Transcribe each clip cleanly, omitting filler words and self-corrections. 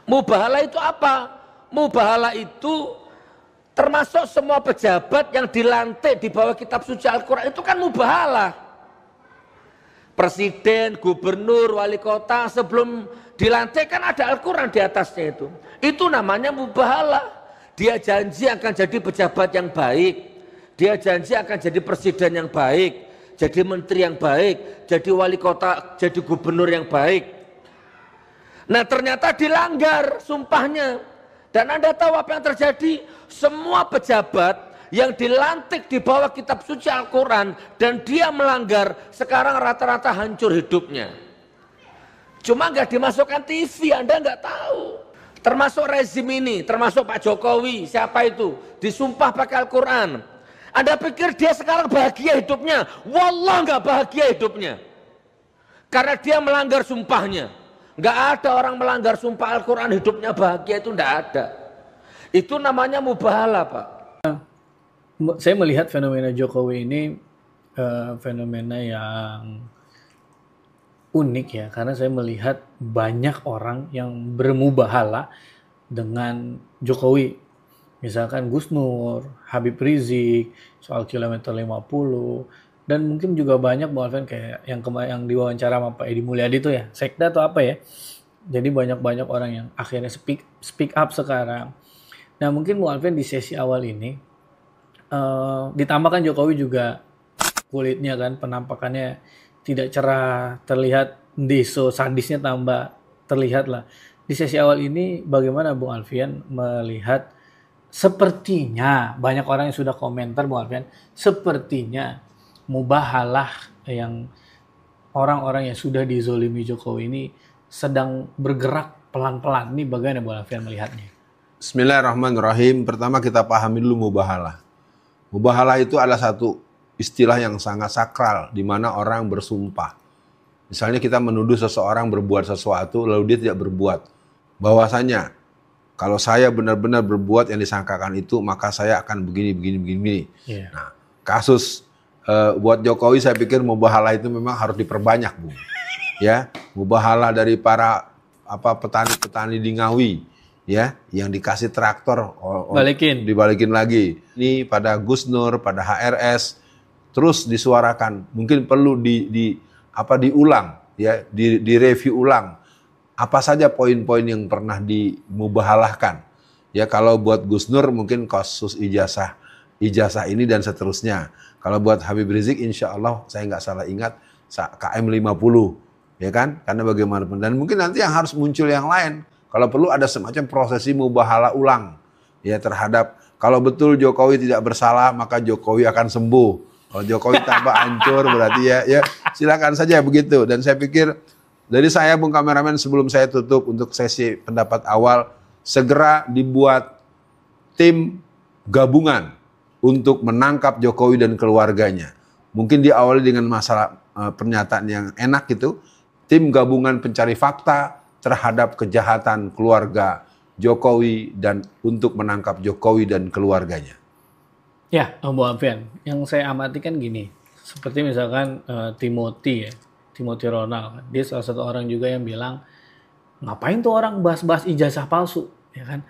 Mubahalah itu apa? Mubahalah itu termasuk semua pejabat yang dilantik di bawah kitab suci Al-Quran itu kan mubahalah. Presiden, gubernur, wali kota sebelum dilantik kan ada Al-Quran di atasnya itu. Itu namanya mubahalah. Dia janji akan jadi pejabat yang baik. Dia janji akan jadi presiden yang baik. Jadi menteri yang baik. Jadi wali kota, jadi gubernur yang baik. Nah ternyata dilanggar sumpahnya. Dan Anda tahu apa yang terjadi? Semua pejabat yang dilantik di bawah kitab suci Al-Quran dan dia melanggar, sekarang rata-rata hancur hidupnya. Cuma nggak dimasukkan TV, Anda nggak tahu. Termasuk rezim ini, termasuk Pak Jokowi, siapa itu? Disumpah pakai Al-Quran. Anda pikir dia sekarang bahagia hidupnya? Wallah nggak bahagia hidupnya. Karena dia melanggar sumpahnya. Nggak ada orang melanggar sumpah Al-Quran hidupnya bahagia, itu nggak ada. Itu namanya mubahalah, Pak. Saya melihat fenomena Jokowi ini fenomena yang unik ya, karena saya melihat banyak orang yang bermubahalah dengan Jokowi. Misalkan Gus Nur, Habib Rizik, soal kilometer 50, dan mungkin juga banyak Bang Alfian kayak yang diwawancara sama Pak Edi Mulyadi itu ya, Sekda atau apa ya. Jadi banyak orang yang akhirnya speak up sekarang. Nah mungkin Bang Alfian di sesi awal ini ditambahkan Jokowi juga kulitnya kan, penampakannya tidak cerah, terlihat deso, sadisnya tambah terlihat lah. Di sesi awal ini bagaimana Bung Alfian melihat, sepertinya banyak orang yang sudah komentar Bung Alfian, sepertinya mubahalah yang orang-orang yang sudah dizolimi Jokowi ini sedang bergerak pelan-pelan. Ini bagaimana Bung Alfian melihatnya? Bismillahirrahmanirrahim. Pertama kita pahami dulu mubahalah. Mubahalah itu adalah satu istilah yang sangat sakral di mana orang bersumpah. Misalnya kita menuduh seseorang berbuat sesuatu lalu dia tidak berbuat. Bahwasanya kalau saya benar-benar berbuat yang disangkakan itu maka saya akan begini. Yeah. Nah, kasus buat Jokowi saya pikir mubahalah itu memang harus diperbanyak, Bu. Ya, mubahalah dari para petani-petani di Ngawi. Ya, yang dikasih traktor dibalikin lagi. Ini pada Gus Nur, pada HRS terus disuarakan. Mungkin perlu diulang, ya, direview ulang. Apa saja poin-poin yang pernah dimubahalahkan. Ya, kalau buat Gus Nur mungkin kasus ijazah ini dan seterusnya. Kalau buat Habib Rizik insya Allah saya nggak salah ingat KM 50, ya kan? Karena bagaimanapun dan mungkin nanti yang harus muncul yang lain. Kalau perlu ada semacam prosesi mubahalah ulang ya terhadap kalau betul Jokowi tidak bersalah maka Jokowi akan sembuh. Kalau Jokowi tambah hancur berarti ya silakan saja begitu. Dan saya pikir dari saya Bung Kameramen sebelum saya tutup untuk sesi pendapat awal segera dibuat tim gabungan untuk menangkap Jokowi dan keluarganya. Mungkin diawali dengan masalah pernyataan yang enak gitu. Tim gabungan pencari fakta terhadap kejahatan keluarga Jokowi dan untuk menangkap Jokowi dan keluarganya. Ya, Bung Alfian, yang saya amati kan gini, seperti misalkan Timothy Ronald, dia salah satu orang juga yang bilang, ngapain tuh orang bahas-bahas ijazah palsu, ya kan?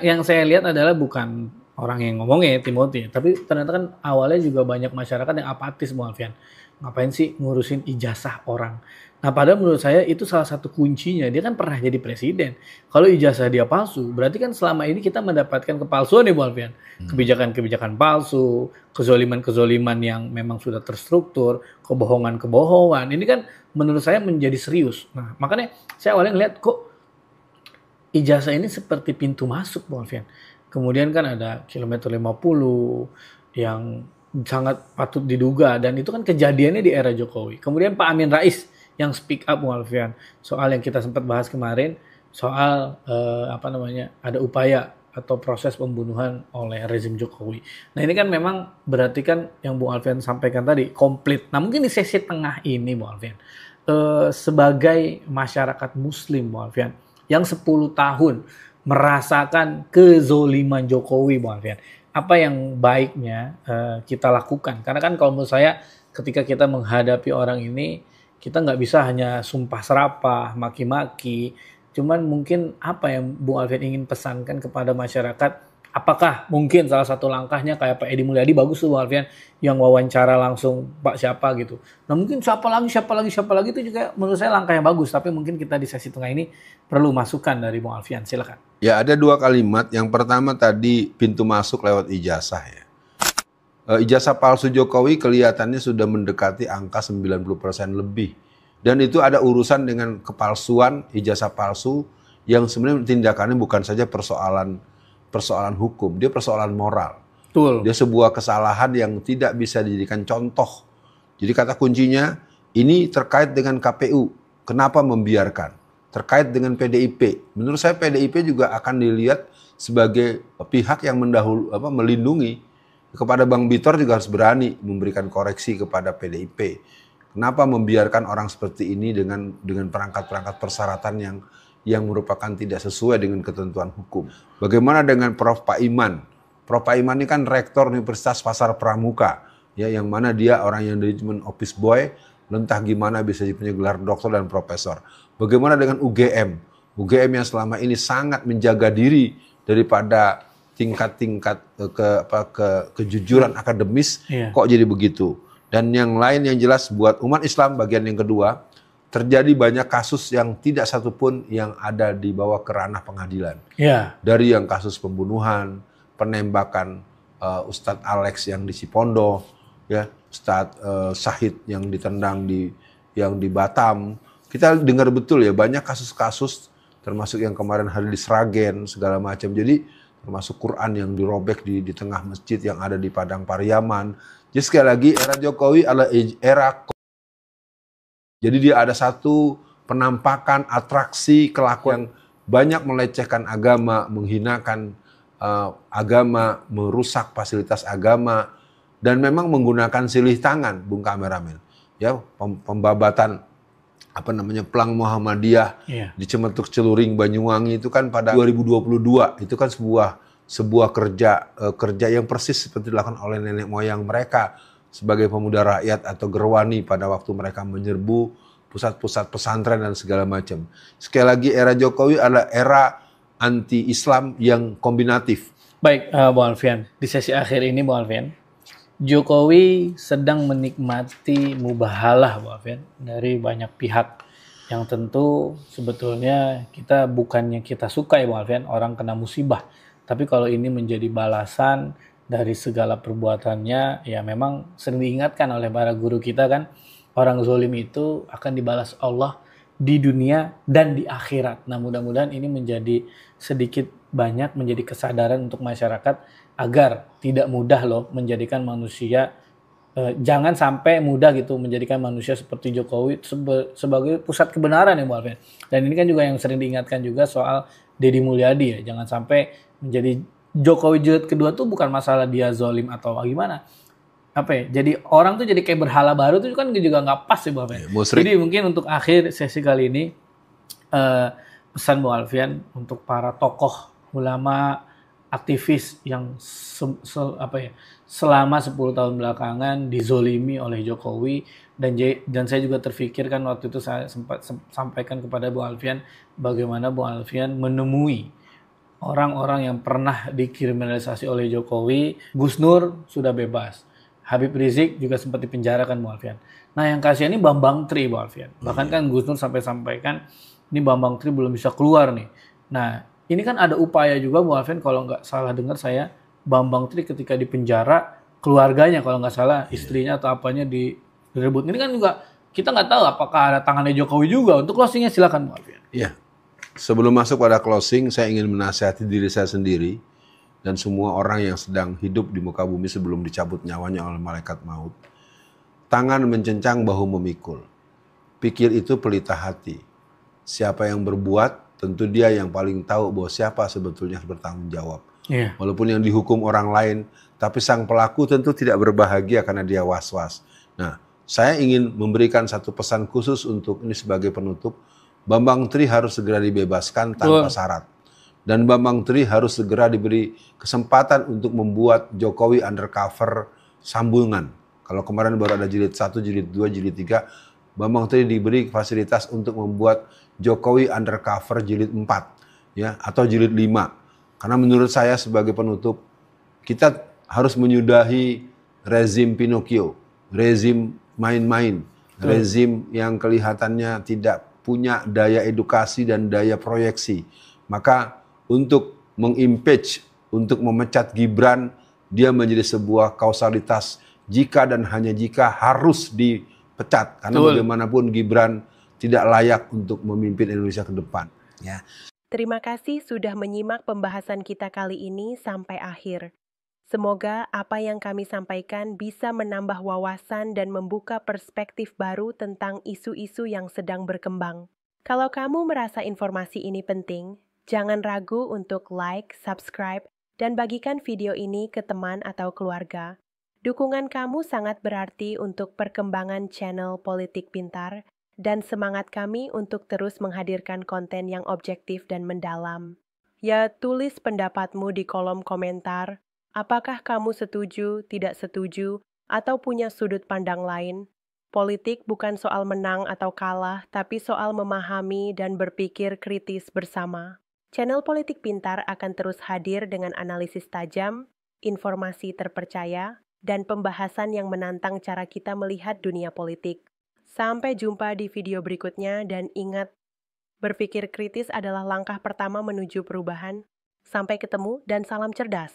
Yang saya lihat adalah bukan orang yang ngomongnya Timothy, tapi ternyata kan awalnya juga banyak masyarakat yang apatis, Bung Alfian. Ngapain sih ngurusin ijazah orang? Nah, padahal menurut saya itu salah satu kuncinya. Dia kan pernah jadi presiden. Kalau ijazah dia palsu, berarti kan selama ini kita mendapatkan kepalsuan nih, Bu Alfian. Kebijakan-kebijakan palsu, kezoliman-kezoliman yang memang sudah terstruktur, kebohongan-kebohongan. Ini kan menurut saya menjadi serius. Nah, makanya saya awalnya ngeliat kok ijazah ini seperti pintu masuk, Bu Alfian. Kemudian kan ada kilometer 50 yang sangat patut diduga. Dan itu kan kejadiannya di era Jokowi. Kemudian Pak Amin Rais yang speak up, Bung Alfian, soal yang kita sempat bahas kemarin, soal ada upaya atau proses pembunuhan oleh rezim Jokowi. Nah ini kan memang berarti kan yang Bung Alfian sampaikan tadi komplit. Nah mungkin di sesi tengah ini, Bung Alfian, sebagai masyarakat Muslim, Bung Alfian, yang 10 tahun merasakan kezoliman Jokowi, Bung Alfian, apa yang baiknya kita lakukan? Karena kan kalau menurut saya ketika kita menghadapi orang ini, kita nggak bisa hanya sumpah serapah, maki-maki. Cuman mungkin apa yang Bung Alfian ingin pesankan kepada masyarakat? Apakah mungkin salah satu langkahnya kayak Pak Edi Mulyadi bagus tuh Bung Alfian yang wawancara langsung Pak siapa gitu. Nah mungkin siapa lagi itu juga menurut saya langkah yang bagus. Tapi mungkin kita di sesi tengah ini perlu masukan dari Bung Alfian. Silakan. Ya ada 2 kalimat. Yang pertama tadi pintu masuk lewat ijazah ya. Ijazah palsu Jokowi kelihatannya sudah mendekati angka 90% lebih. Dan itu ada urusan dengan kepalsuan ijazah palsu yang sebenarnya tindakannya bukan saja persoalan hukum, dia persoalan moral. Betul. Dia sebuah kesalahan yang tidak bisa dijadikan contoh. Jadi kata kuncinya ini terkait dengan KPU. Kenapa membiarkan? Terkait dengan PDIP. Menurut saya PDIP juga akan dilihat sebagai pihak yang melindungi. Kepada Bang Bitor juga harus berani memberikan koreksi kepada PDIP. Kenapa membiarkan orang seperti ini dengan perangkat-perangkat persyaratan yang merupakan tidak sesuai dengan ketentuan hukum. Bagaimana dengan Prof. Pak Iman? Prof. Pak Iman ini kan rektor Universitas Pasar Pramuka, ya, yang mana dia orang yang dari cuman office boy, entah gimana bisa punya gelar doktor dan profesor. Bagaimana dengan UGM? UGM yang selama ini sangat menjaga diri daripada tingkat-tingkat kejujuran akademis, kok jadi begitu? Dan yang lain yang jelas buat umat Islam bagian yang kedua, terjadi banyak kasus yang tidak satupun yang ada di bawah ke ranah pengadilan. Ya. Dari yang kasus pembunuhan, penembakan Ustadz Alex yang di Cipondo, ya, Ustadz Syahid yang ditendang di Batam. Kita dengar betul ya banyak kasus-kasus termasuk yang kemarin hari di Sragen segala macam. Jadi termasuk Quran yang dirobek di tengah masjid yang ada di Padang Pariaman. Jadi sekali lagi era Jokowi adalah era. Jadi dia ada satu penampakan atraksi kelakuan yang banyak melecehkan agama, menghinakan agama, merusak fasilitas agama, dan memang menggunakan silih tangan, Bung Kameramen. Ya, pembabatan Pelang Muhammadiyah di Cemetuk Celuring Banyuwangi itu kan pada 2022 itu kan sebuah kerja yang persis seperti dilakukan oleh nenek moyang mereka sebagai pemuda rakyat atau gerwani pada waktu mereka menyerbu pusat-pusat pesantren dan segala macam. Sekali lagi era Jokowi adalah era anti-Islam yang kombinatif. Baik, Bung Alfian, di sesi akhir ini Bung Alfian, Jokowi sedang menikmati mubahalah Bung Alfian dari banyak pihak yang tentu sebetulnya bukannya kita suka ya Bung Alfian, orang kena musibah. Tapi kalau ini menjadi balasan dari segala perbuatannya, ya memang sering diingatkan oleh para guru kita kan, orang zalim itu akan dibalas Allah di dunia dan di akhirat. Nah mudah-mudahan ini menjadi sedikit banyak menjadi kesadaran untuk masyarakat agar tidak mudah loh menjadikan manusia, jangan sampai mudah gitu menjadikan manusia seperti Jokowi sebagai pusat kebenaran ya Bu Alfian. Dan ini kan juga yang sering diingatkan juga soal Deddy Mulyadi ya, jangan sampai menjadi Jokowi jilid kedua tuh bukan masalah dia zalim atau gimana. Jadi orang tuh jadi kayak berhala baru tuh kan juga nggak pas sih Bu Alfian. Jadi mungkin untuk akhir sesi kali ini pesan Bu Alfian untuk para tokoh ulama aktivis yang selama 10 tahun belakangan dizolimi oleh Jokowi, dan saya juga terfikir kan waktu itu saya sempat sampaikan kepada Bu Alfian bagaimana Bu Alfian menemui orang-orang yang pernah dikriminalisasi oleh Jokowi. Gus Nur sudah bebas, Habib Rizik juga sempat dipenjarakan Bu Alfian. Nah yang kasihan ini Bambang Tri Bu Alfian. Bahkan kan Gus Nur sampai sampaikan ini Bambang Tri belum bisa keluar nih. Nah ini kan ada upaya juga Bu Alfian, kalau nggak salah dengar saya, Bambang Tri ketika di penjara keluarganya kalau nggak salah istrinya atau apanya direbut. Ini kan juga kita nggak tahu apakah ada tangannya Jokowi juga. Untuk closingnya silakan Bu Alfian. Iya. Sebelum masuk pada closing, saya ingin menasihati diri saya sendiri dan semua orang yang sedang hidup di muka bumi sebelum dicabut nyawanya oleh malaikat maut. Tangan mencencang, bahu memikul. Pikir itu pelita hati. Siapa yang berbuat, tentu dia yang paling tahu bahwa siapa sebetulnya bertanggung jawab. Yeah. Walaupun yang dihukum orang lain, tapi sang pelaku tentu tidak berbahagia karena dia was-was. Nah, saya ingin memberikan satu pesan khusus untuk ini sebagai penutup. Bambang Tri harus segera dibebaskan tanpa syarat. Dan Bambang Tri harus segera diberi kesempatan untuk membuat Jokowi undercover sambungan. Kalau kemarin baru ada jilid 1, jilid 2, jilid 3, Bambang tadi diberi fasilitas untuk membuat Jokowi Undercover jilid 4 ya atau jilid 5. Karena menurut saya sebagai penutup, kita harus menyudahi rezim Pinocchio, rezim main-main, rezim yang kelihatannya tidak punya daya edukasi dan daya proyeksi. Maka untuk mengimpeach, untuk memecat Gibran, dia menjadi sebuah kausalitas jika dan hanya jika harus dipecat. Karena bagaimanapun Gibran tidak layak untuk memimpin Indonesia ke depan. Ya. Terima kasih sudah menyimak pembahasan kita kali ini sampai akhir. Semoga apa yang kami sampaikan bisa menambah wawasan dan membuka perspektif baru tentang isu-isu yang sedang berkembang. Kalau kamu merasa informasi ini penting, jangan ragu untuk like, subscribe, dan bagikan video ini ke teman atau keluarga. Dukungan kamu sangat berarti untuk perkembangan channel Politik Pintar dan semangat kami untuk terus menghadirkan konten yang objektif dan mendalam. Ya, tulis pendapatmu di kolom komentar. Apakah kamu setuju, tidak setuju, atau punya sudut pandang lain? Politik bukan soal menang atau kalah, tapi soal memahami dan berpikir kritis bersama. Channel Politik Pintar akan terus hadir dengan analisis tajam, informasi terpercaya, dan pembahasan yang menantang cara kita melihat dunia politik. Sampai jumpa di video berikutnya dan ingat, berpikir kritis adalah langkah pertama menuju perubahan. Sampai ketemu dan salam cerdas.